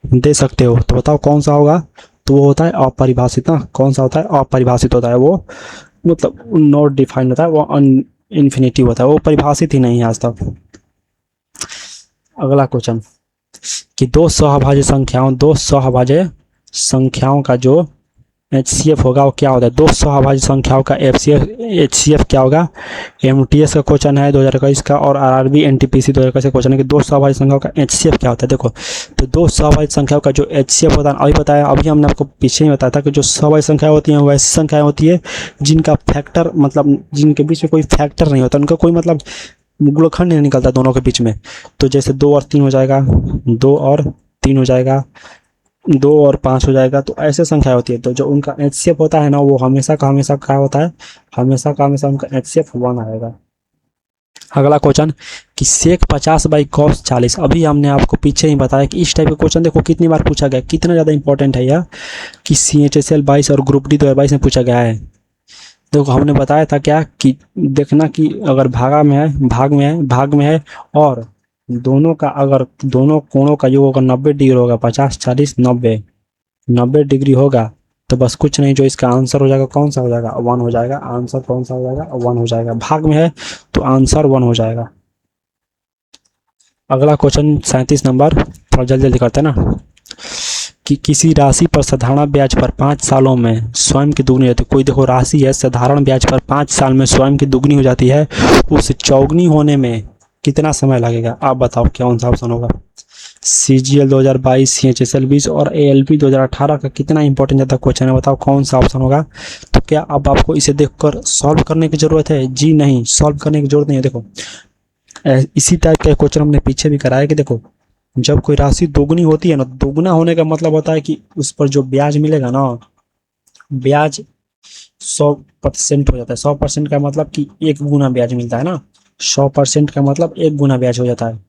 दे सकते हो। तो बताओ कौन सा होगा, तो वो होता है अपरिभाषित ना। कौन सा होता है, अपरिभाषित होता है। वो मतलब नॉट डिफाइंड होता है, वो इन्फिनिटिव होता है, वो परिभाषित ही नहीं है आज तक। अगला क्वेश्चन कि दो सहभाज्य संख्याओं का जो HCF होगा वो क्या होता है। दो सहभाज्य संख्याओं का HCF क्या होगा। MTS का क्वेश्चन है 2021 का, और RRB NTPC 2021 का क्वेश्चन है कि दो सहभाज्य संख्याओं का HCF क्या होता है। देखो तो दो सहभाज्य संख्याओं का जो HCF होता है, अभी बताया, अभी हमने आपको पीछे ही बताया था कि जो सहभाज्य संख्या होती हैं वैसी संख्याएं होती है जिनका फैक्टर, मतलब जिनके बीच में कोई फैक्टर नहीं होता, उनका कोई मतलब गुणनखंड नहीं निकलता दोनों के बीच में। तो जैसे 2 और 3 हो जाएगा, 2 और 3 हो जाएगा, 2 और 5 हो जाएगा। तो ऐसे संख्या होती है, तो जो उनका HCF होता है ना वो हमेशा का हमेशा क्या होता है, हमेशा का हमेशा उनका HCF 1 आएगा। अगला क्वेश्चन कि सेक 50 बाई कॉस 40। अभी हमने आपको पीछे ही बताया कि इस टाइप का क्वेश्चन देखो कितनी बार पूछा गया, कितना ज़्यादा इंपॉर्टेंट है यह कि CHSL 22 और ग्रुप D 2022 में पूछा गया है। देखो हमने बताया था क्या कि देखना कि अगर भाग में है और दोनों का, अगर दोनों कोणों का योग अगर 90 डिग्री होगा, 50 40 90 डिग्री होगा, तो बस कुछ नहीं, जो इसका आंसर हो जाएगा कौन सा हो जाएगा, 1 हो जाएगा। आंसर कौन सा हो जाएगा, 1 हो जाएगा। भाग में है तो आंसर 1 हो जाएगा। अगला क्वेश्चन 37 नंबर, थोड़ा जल्दी करते हैं ना कि किसी राशि पर साधारण ब्याज पर 5 सालों में स्वयं की दुगनी होती है। कोई देखो राशि है, साधारण ब्याज पर 5 साल में स्वयं की दुगनी हो जाती है, उस चौगुनी होने में कितना समय लगेगा। आप बताओ कौन सा ऑप्शन होगा। CGL 2022, CHSL 20 और ALP 2018 का कितना इंपॉर्टेंट ज़्यादा क्वेश्चन है, बताओ कौन सा ऑप्शन होगा। तो क्या अब आपको इसे देखकर सॉल्व करने की जरूरत है, जी नहीं, सॉल्व करने की जरूरत नहीं है। देखो इसी टाइप का क्वेश्चन हमने पीछे भी कराया कि देखो जब कोई राशि दोगुनी होती है ना, दोगुना होने का मतलब होता है कि उस पर जो ब्याज मिलेगा ना, ब्याज 100% हो जाता है। 100% का मतलब कि 1 गुना ब्याज मिलता है ना, 100% का मतलब 1 गुना ब्याज हो जाता है।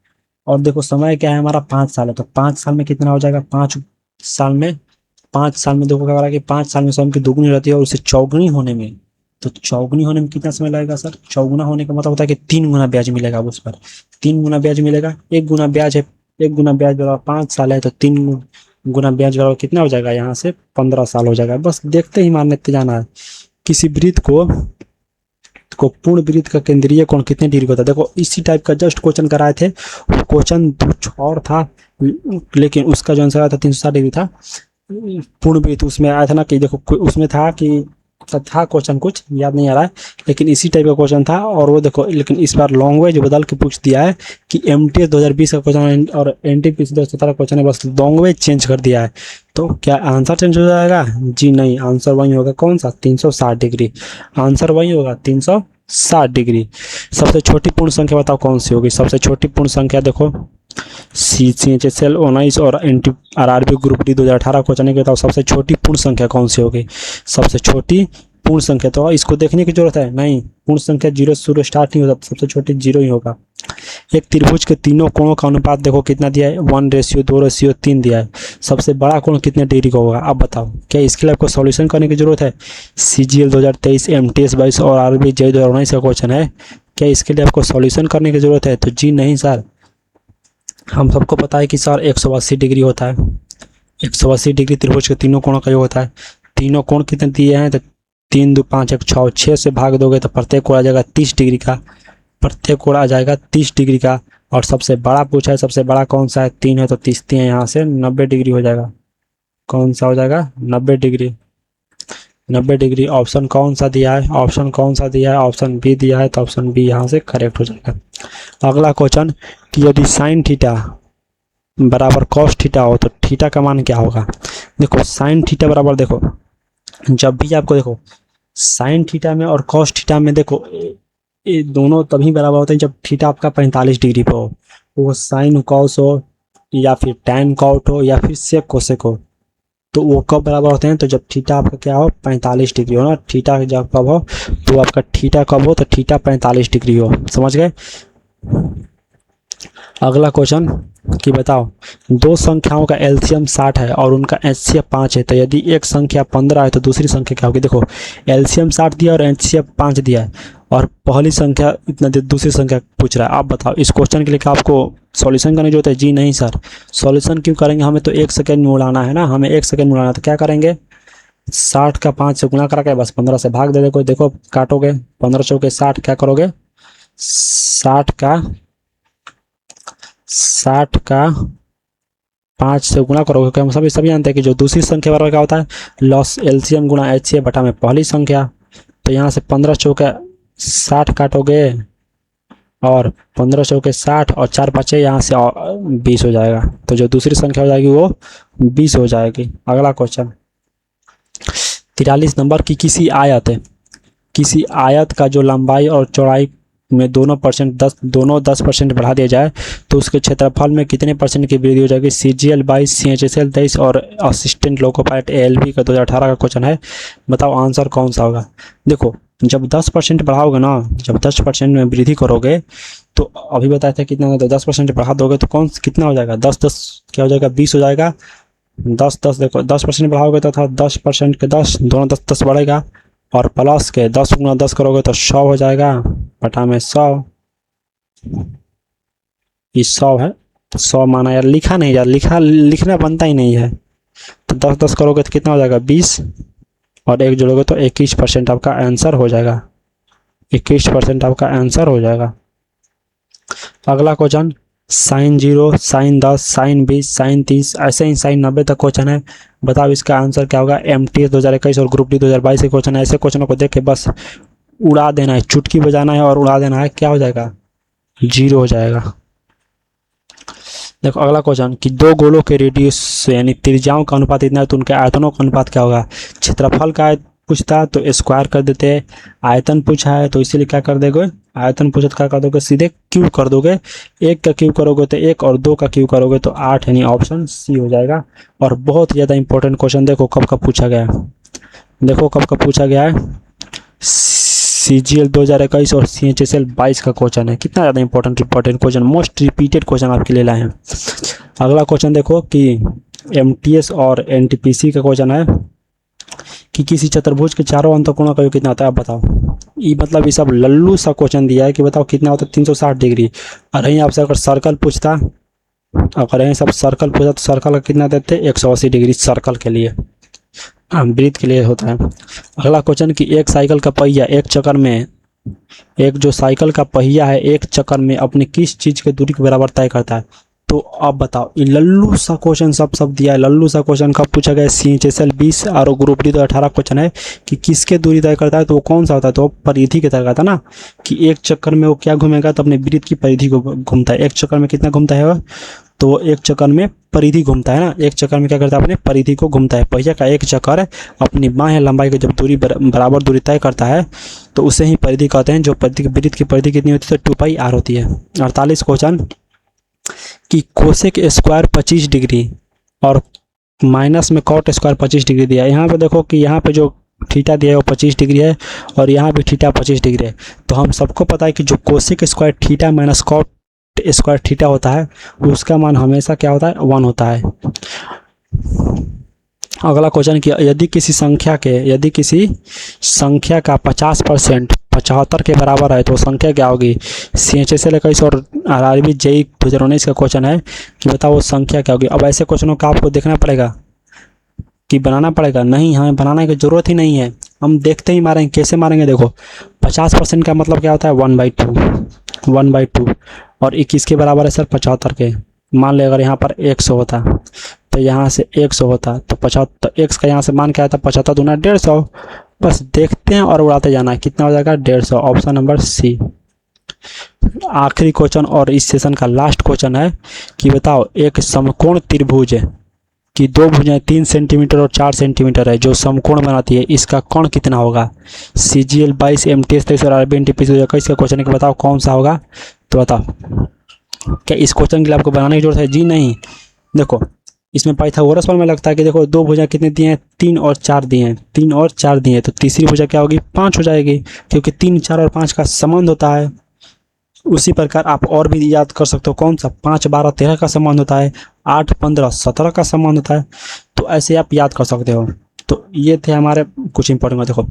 और देखो समय क्या है हमारा, 5 साल है, तो 5 साल में कितना हो जाएगा, 5 साल में देखो क्या करा कि 5 साल में स्वयं की दोगुनी हो जाती है, और उसे चौगुनी होने में, तो चौगुनी होने में कितना समय लगेगा सर। चौगुना होने का मतलब होता है कि 3 गुना ब्याज मिलेगा उस पर, 3 गुना ब्याज मिलेगा। 1 गुना ब्याज है, 1 गुना ब्याज बराबर 5 साल है, तो 3 गुना ब्याज बराबर कितना हो जाएगा, यहाँ से 15 साल हो जाएगा। बस देखते ही मान लेते जाना है। किसी वृत्त को पूर्ण वृत्त का केंद्रीय कोण कितने डिग्री का होता है। देखो इसी टाइप का जस्ट क्वेश्चन कराए थे, क्वेश्चन कुछ और था, लेकिन उसका जो आंसर आया था 360 डिग्री था। पूर्ण वृत्त उसमें आया था ना कि देखो उसमें था कि था क्वेश्चन, कुछ याद नहीं आ रहा है, लेकिन इसी टाइप का क्वेश्चन था। और वो देखो, लेकिन इस बार लैंग्वेज बदल के पूछ दिया है कि एमटीएस 2020 का क्वेश्चन और एनटीपीसी 2017 का क्वेश्चन है, बस लैंग्वेज चेंज कर दिया है। तो क्या आंसर चेंज हो जाएगा? जी नहीं, आंसर वही होगा। कौन सा? 360 डिग्री। आंसर वही होगा, 360 डिग्री। सबसे छोटी पूर्ण संख्या बताओ कौन सी होगी? सबसे छोटी पूर्ण संख्या देखो, CHSL 19 और RRB ग्रुप डी 2018 क्वेश्चन के बताओ सबसे छोटी पूर्ण संख्या कौन सी होगी? सबसे छोटी पूर्ण संख्या, तो इसको देखने की जरूरत है नहीं, पूर्ण संख्या जीरो से शुरू स्टार्ट नहीं होता, सबसे छोटी जीरो ही होगा। एक त्रिभुज के तीनों कोणों का अनुपात देखो कितना दिया है, 1:2:3 दिया है। सबसे बड़ा कोण कितने डिग्री का होगा? अब बताओ, क्या इसके लिए आपको सॉल्यूशन करने की जरूरत है? CGL 2023, MTS 22 और RRB JEE 2019 का क्वेश्चन है, क्या इसके लिए आपको सॉल्यूशन करने की जरूरत है? तो जी नहीं सर। हम सबको पता है कि सर 180 डिग्री होता है, 180 डिग्री त्रिभुज के तीनों कोणों का योग होता है। तीनों कोण कितने दिए हैं? तो 3, 2, 5, 1, 6, 6 से भाग दोगे तो प्रत्येक कोण आ जाएगा 30 डिग्री का, प्रत्येक कोण आ जाएगा 30 डिग्री का। और सबसे बड़ा पूछा है, सबसे बड़ा कौन सा है? 3 है, तो 30 है, यहाँ से 90 डिग्री हो जाएगा। कौन सा हो जाएगा? 90 डिग्री। 90 डिग्री ऑप्शन कौन सा दिया है? ऑप्शन कौन सा दिया है? ऑप्शन बी दिया है, तो ऑप्शन बी यहाँ से करेक्ट हो जाएगा। अगला क्वेश्चन कि यदि साइन थीटा बराबर कॉस थीटा हो तो थीटा का मान क्या होगा? देखो साइन थीटा बराबर, देखो जब भी आपको देखो साइन थीटा में और कॉस थीटा में, देखो ये दोनों तभी बराबर होते हैं जब थीटा आपका 45 डिग्री पे हो, वो साइन कॉस हो या फिर टैन कॉट हो या फिर सेक कोसेक हो, तो वो कब बराबर होते हैं? तो जब थीटा आपका क्या हो? 45 डिग्री हो ना। थीटा जब कब हो? तो आपका थीटा कब हो? तो थीटा 45 डिग्री हो। समझ गए? अगला क्वेश्चन कि बताओ दो संख्याओं का एलसीएम 60 है और उनका एचसीएफ 5 है, तो यदि एक संख्या 15 है तो दूसरी संख्या क्या होगी? देखो एलसीएम 60 दिया और एचसीएफ 5 दिया है और पहली संख्या इतना दिया, दूसरी संख्या पूछ रहा है। आप बताओ इस क्वेश्चन के लिए क्या आपको सॉल्यूशन करने की जरूरत है? जी नहीं सर। सॉल्यूशन क्यों करेंगे? हमें तो 1 सेकेंड में उड़ाना है ना, हमें 1 सेकेंड में उड़ाना है। तो क्या करेंगे? 60 का 5 से गुणा करा के बस 15 से भाग दे दे। देखो काटोगे 15 चौके 60, क्या करोगे? 60 का 5 से गुणा करोगे, क्योंकि हम सभी जानते हैं कि जो दूसरी संख्या बराबर क्या होता है? लॉस एलसीएम गुणा एचसीएफ बटा में पहली संख्या। तो यहाँ से 15 चौके 60 काटोगे और 15 चौके 60 और 4 5 यहाँ से 20 हो जाएगा। तो जो दूसरी संख्या हो जाएगी वो 20 हो जाएगी। अगला क्वेश्चन 43 नंबर की किसी आयत का जो लंबाई और चौड़ाई में दोनों 10% बढ़ा दिया जाए तो उसके क्षेत्रफल में कितने परसेंट की वृद्धि हो जाएगी? CGL 22, CHSL 23 और असिस्टेंट लोको पायलट ALB का 2018 का क्वेश्चन है। बताओ आंसर कौन सा होगा? देखो जब 10% बढ़ाओगे ना, जब 10% में वृद्धि करोगे तो अभी बताया था कितना, तो 10% बढ़ा दोगे तो कितना हो जाएगा? 10 क्या हो जाएगा? 20 हो जाएगा। 10 देखो 10% बढ़ाओगे तो था 10% के 10 दोनों 10 बढ़ेगा और प्लस के 10 गुना 10 करोगे तो 100 हो जाएगा बटा में 100। ये 100 है तो 100 माना यार, लिखा नहीं यार, लिखना बनता ही नहीं है। तो 10 करोगे तो कितना हो जाएगा? 20 और 1 जोड़ोगे तो 21% आपका आंसर हो जाएगा। 21% आपका आंसर हो जाएगा। अगला question sine 0, sine 10, sine 20, sine 30 ऐसे ही साइन 90 तक क्वेश्चन है। बताओ इसका आंसर क्या होगा? MTS 2021 और ग्रुप डी 2022 के क्वेश्चन है। ऐसे क्वेश्चनों को देख के बस उड़ा देना है, चुटकी बजाना है और उड़ा देना है। क्या हो जाएगा? 0 हो जाएगा। देखो अगला क्वेश्चन कि दो गोलों के रेडियस यानी त्रिज्याओं का अनुपात इतना है तो उनके आयतनों का अनुपात क्या होगा? क्षेत्रफल का पूछता तो स्क्वायर कर देते, आयतन पूछा है तो इसीलिए क्या कर दोगे? आयतन पूछा तो क्या कर दोगे? सीधे क्यूब कर दोगे। 1 का क्यूब करोगे तो 1 और 2 का क्यूब करोगे तो 8, यानी ऑप्शन सी हो जाएगा। और बहुत ज़्यादा इंपॉर्टेंट क्वेश्चन देखो कब का पूछा गया है, देखो कब का पूछा गया है। CGL 2021 और CHSL 22 का क्वेश्चन है। कितना ज़्यादा important question, most repeated question आपके लिए लाए हैं। अगला क्वेश्चन देखो कि MTS और NTPC का क्वेश्चन है कि किसी चतुर्भुज के चारों अंतःकोणों का योग कितना होता है? आप बताओ। ये मतलब ये सब लल्लू सा क्वेश्चन दिया है कि बताओ कितना होता है? 360 डिग्री। और यहीं आपसे अगर सर्कल पूछता, अगर यहीं सब सर्कल पूछा तो सर्कल का कितना देते? 180 डिग्री सर्कल के लिए, वृत्त के लिए होता है। अगला क्वेश्चन कि एक साइकिल का पहिया एक चक्कर में, एक जो साइकिल का पहिया है एक चक्कर में अपनी किस चीज़ के दूरी के बराबर तय करता है? तो अब बताओ, ये लल्लू सा क्वेश्चन सब दिया है। लल्लू सा क्वेश्चन कब पूछा गया? CHSL 20 और ग्रुप डी तो 18 क्वेश्चन है कि किसके दूरी तय करता है, तो वो कौन सा होता है? तो परिधि के तय करता है ना, कि एक चक्कर में वो क्या घूमेगा, तो अपने वृत्त की परिधि को घूमता है। एक चक्कर में कितना घूमता है वो? तो एक चक्कर में परिधि घूमता है ना, एक चक्कर में क्या करता है? अपने परिधि को घूमता है। पहिया का एक चक्कर अपनी बाह्य लंबाई की जब दूरी बराबर दूरी तय करता है तो उसे ही परिधि कहते हैं। जो वृत्त की परिधि कितनी होती है? तो 2πr होती है। 48 क्वेश्चन कि कोसेक स्क्वायर 25 डिग्री और माइनस में कॉट स्क्वायर 25 डिग्री दिया है। यहाँ पे देखो कि यहाँ पे जो थीटा दिया है वो 25 डिग्री है और यहाँ पे थीटा 25 डिग्री है। तो हम सबको पता है कि जो cosec square theta minus cot square theta होता है उसका मान हमेशा क्या होता है? 1 होता है। अगला क्वेश्चन कि यदि किसी संख्या का 50% 75 के बराबर है तो संख्या क्या होगी? CHSL 21 और RRB JEE 2019 का क्वेश्चन है कि बताओ वो संख्या क्या होगी। अब ऐसे क्वेश्चनों का आपको देखना पड़ेगा कि बनाना पड़ेगा? नहीं, हमें बनाने की जरूरत ही नहीं है, हम देखते ही मारेंगे। कैसे मारेंगे? देखो 50% का मतलब क्या होता है? 1/2 और 21 के बराबर है सर 75 के। मान ले अगर यहाँ पर 100 होता तो यहाँ से 100 होता तो 75 x का यहाँ से मान क्या आता? 75 दूना 150। बस देखते हैं और उड़ाते जाना है। कितना हो जाएगा? 150। Option number C. आखिरी क्वेश्चन और इस सेशन का लास्ट क्वेश्चन है कि बताओ एक समकोण त्रिभुज कि दो भुजाएं 3 सेंटीमीटर और 4 सेंटीमीटर है जो समकोण बनाती है, इसका कोण कितना होगा? CGL 22 MTS 23 और RRB NTPC 2021 का क्वेश्चन है कि बताओ कौन सा होगा। तो बताओ क्या इस क्वेश्चन के लिए आपको बनाने की जरूरत है? जी नहीं। देखो इसमें पाइथागोरस में लगता है कि देखो दो भुजा कितने दिए हैं? 3 और 4 दिए हैं, 3 और 4 दिए हैं, तो तीसरी भुजा क्या होगी? 5 हो जाएगी, क्योंकि 3, 4 और 5 का संबंध होता है। उसी प्रकार आप और भी याद कर सकते हो। कौन सा? 5, 12, 13 का संबंध होता है, 8, 15, 17 का संबंध होता है। तो ऐसे आप याद कर सकते हो। तो ये थे हमारे कुछ इंपॉर्टेंट। देखो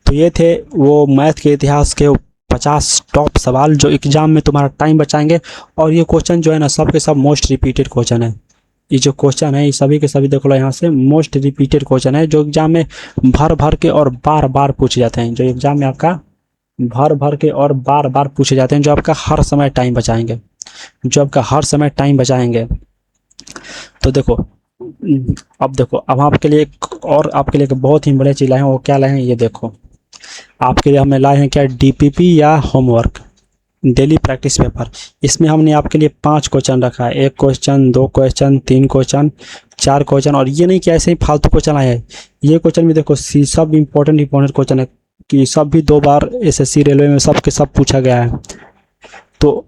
तो ये थे वो मैथ के इतिहास के 50 टॉप सवाल जो एग्जाम में तुम्हारा टाइम बचाएंगे। और ये क्वेश्चन जो है ना सब के सब मोस्ट रिपीटेड क्वेश्चन है। ये जो क्वेश्चन है ये सभी के सभी देख लो यहाँ से मोस्ट रिपीटेड क्वेश्चन है जो एग्जाम में भर के और बार बार पूछे जाते हैं। जो एग्जाम में आपका भर के और बार बार पूछे जाते हैं, जो आपका हर समय टाइम बचाएंगे, तो देखो अब आपके लिए एक बहुत ही बड़े चीज लाए हैं। वो क्या लाए हैं? ये देखो आपके लिए हमने लाए हैं क्या? DPP या होमवर्क डेली प्रैक्टिस पेपर। इसमें हमने आपके लिए 5 क्वेश्चन रखा है। 1 क्वेश्चन, 2 क्वेश्चन, 3 क्वेश्चन, 4 क्वेश्चन। और ये नहीं कि ऐसे ही फालतू क्वेश्चन आए हैं। ये क्वेश्चन भी देखो सब इंपॉर्टेंट क्वेश्चन है कि सब भी 2 बार SSC रेलवे में सब के सब पूछा गया है। तो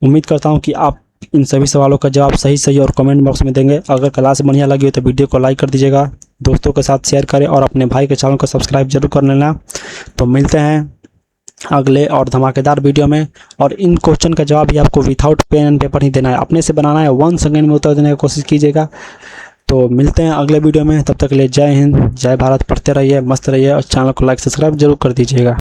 उम्मीद करता हूँ कि आप इन सभी सवालों का जवाब सही और कमेंट बॉक्स में देंगे। अगर क्लास बढ़िया लगी हो तो वीडियो को लाइक कर दीजिएगा, दोस्तों के साथ शेयर करें और अपने भाई के चैनल को सब्सक्राइब जरूर कर लेना। तो मिलते हैं अगले और धमाकेदार वीडियो में। और इन क्वेश्चन का जवाब भी आपको विदाउट पेन एंड पेपर ही देना है, अपने से बनाना है। 1 सेकेंड में उत्तर देने की कोशिश कीजिएगा। तो मिलते हैं अगले वीडियो में, तब तक के लिए जय हिंद, जय भारत। पढ़ते रहिए, मस्त रहिए और चैनल को लाइक सब्सक्राइब जरूर कर दीजिएगा।